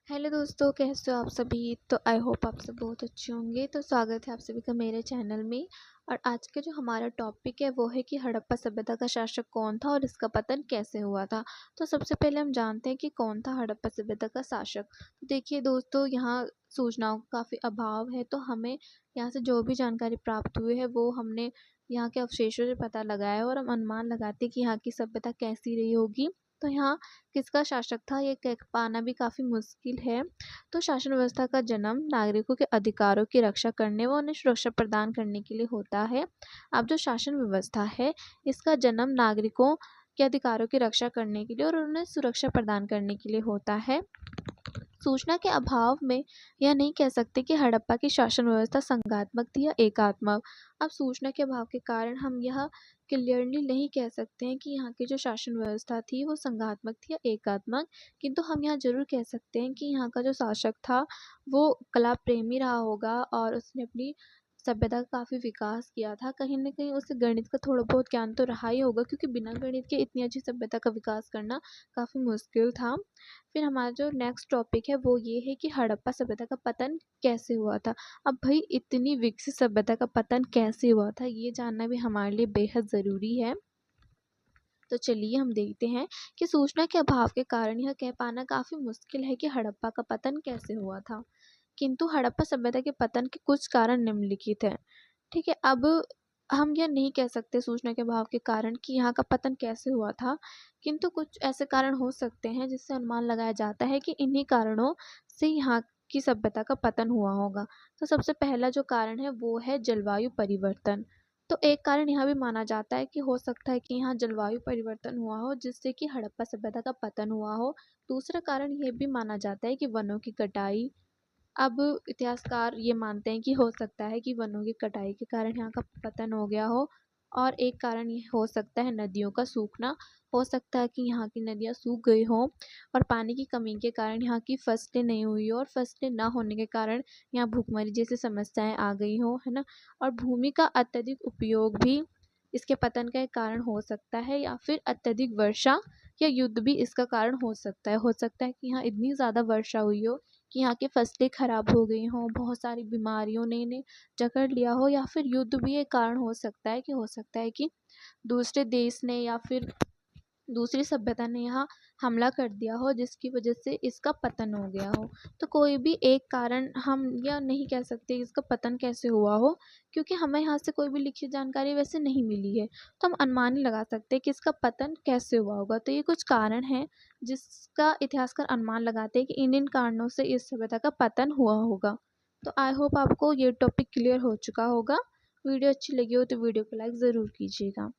Hello दोस्तों, कैसे हो आप सभी। तो आई होप आप सब बहुत अच्छे होंगे। तो स्वागत है आप सभी का मेरे चैनल में। और आज का जो हमारा टॉपिक है वो है कि हड़प्पा सभ्यता का शासक कौन था और इसका पतन कैसे हुआ था। तो सबसे पहले हम जानते हैं कि कौन था हड़प्पा सभ्यता का शासक। तो देखिए दोस्तों, यहाँ सूचनाओं का काफ़ी अभाव है, तो हमें यहाँ से जो भी जानकारी प्राप्त हुई है वो हमने यहाँ के अवशेषों से पता लगाया है और हम अनुमान लगाते हैं कि यहाँ की सभ्यता कैसी रही होगी। तो यहाँ किसका शासक था ये कह पाना भी काफ़ी मुश्किल है। तो शासन व्यवस्था का जन्म नागरिकों के अधिकारों की रक्षा करने व उन्हें सुरक्षा प्रदान करने के लिए होता है। अब जो शासन व्यवस्था है इसका जन्म नागरिकों के अधिकारों की रक्षा करने के लिए और उन्हें सुरक्षा प्रदान करने के लिए होता है। सूचना के अभाव में यह नहीं कह सकते कि हड़प्पा की शासन व्यवस्था संघात्मक थी या एकात्मक। अब सूचना के अभाव के कारण हम यह क्लियरली नहीं कह सकते हैं कि यहाँ की जो शासन व्यवस्था थी वो संघात्मक थी या एकात्मक, किंतु हम यहाँ जरूर कह सकते हैं कि यहाँ का जो शासक था वो कला प्रेमी रहा होगा और उसने अपनी सभ्यता का काफ़ी विकास किया था। कहीं न कहीं उसे गणित का थोड़ा बहुत ज्ञान तो रहा ही होगा, क्योंकि बिना गणित के इतनी अच्छी सभ्यता का विकास करना काफ़ी मुश्किल था। फिर हमारा जो नेक्स्ट टॉपिक है वो ये है कि हड़प्पा सभ्यता का पतन कैसे हुआ था। अब भाई इतनी विकसित सभ्यता का पतन कैसे हुआ था ये जानना भी हमारे लिए बेहद ज़रूरी है। तो चलिए हम देखते हैं कि सूचना के अभाव के कारण यह कह पाना काफ़ी मुश्किल है कि हड़प्पा का पतन कैसे हुआ था। किंतु हड़प्पा सभ्यता के पतन के कुछ कारण निम्नलिखित हैं। ठीक है, अब हम यह नहीं कह सकते सूचना के अभाव के कारण कि यहाँ का पतन कैसे हुआ था, किंतु कुछ ऐसे कारण हो सकते हैं जिससे अनुमान लगाया जाता है कि इन्हीं कारणों से यहाँ की सभ्यता का पतन हुआ होगा। तो सबसे पहला जो कारण है वो है जलवायु परिवर्तन। तो एक कारण यह भी माना जाता है कि हो सकता है कि यहाँ जलवायु परिवर्तन हुआ हो जिससे कि हड़प्पा सभ्यता का पतन हुआ हो। दूसरा कारण यह भी माना जाता है कि वनों की कटाई। अब इतिहासकार ये मानते हैं कि हो सकता है कि वनों की कटाई के कारण यहाँ का पतन हो गया हो। और एक कारण ये हो सकता है नदियों का सूखना। हो सकता है कि यहाँ की नदियाँ सूख गई हों और पानी की कमी के कारण यहाँ की फसलें नहीं हुई हो और फसलें ना होने के कारण यहाँ भूखमरी जैसी समस्याएं आ गई हों, है ना। और भूमि का अत्यधिक उपयोग भी इसके पतन का एक कारण हो सकता है, या फिर अत्यधिक वर्षा या युद्ध भी इसका कारण हो सकता है। हो सकता है कि यहाँ इतनी ज़्यादा वर्षा हुई हो कि यहाँ की फसलें खराब हो गई हों, बहुत सारी बीमारियों ने इन्हें जकड़ लिया हो, या फिर युद्ध भी एक कारण हो सकता है कि दूसरे देश ने या फिर दूसरी सभ्यता ने यहाँ हमला कर दिया हो जिसकी वजह से इसका पतन हो गया हो। तो कोई भी एक कारण हम यह नहीं कह सकते इसका पतन कैसे हुआ हो, क्योंकि हमें यहाँ से कोई भी लिखित जानकारी वैसे नहीं मिली है। तो हम अनुमान ही लगा सकते हैं कि इसका पतन कैसे हुआ होगा। तो ये कुछ कारण हैं जिसका इतिहासकार अनुमान लगाते हैं कि इन इन कारणों से इस सभ्यता का पतन हुआ होगा। तो आई होप आपको ये टॉपिक क्लियर हो चुका होगा। वीडियो अच्छी लगी हो तो वीडियो को लाइक ज़रूर कीजिएगा।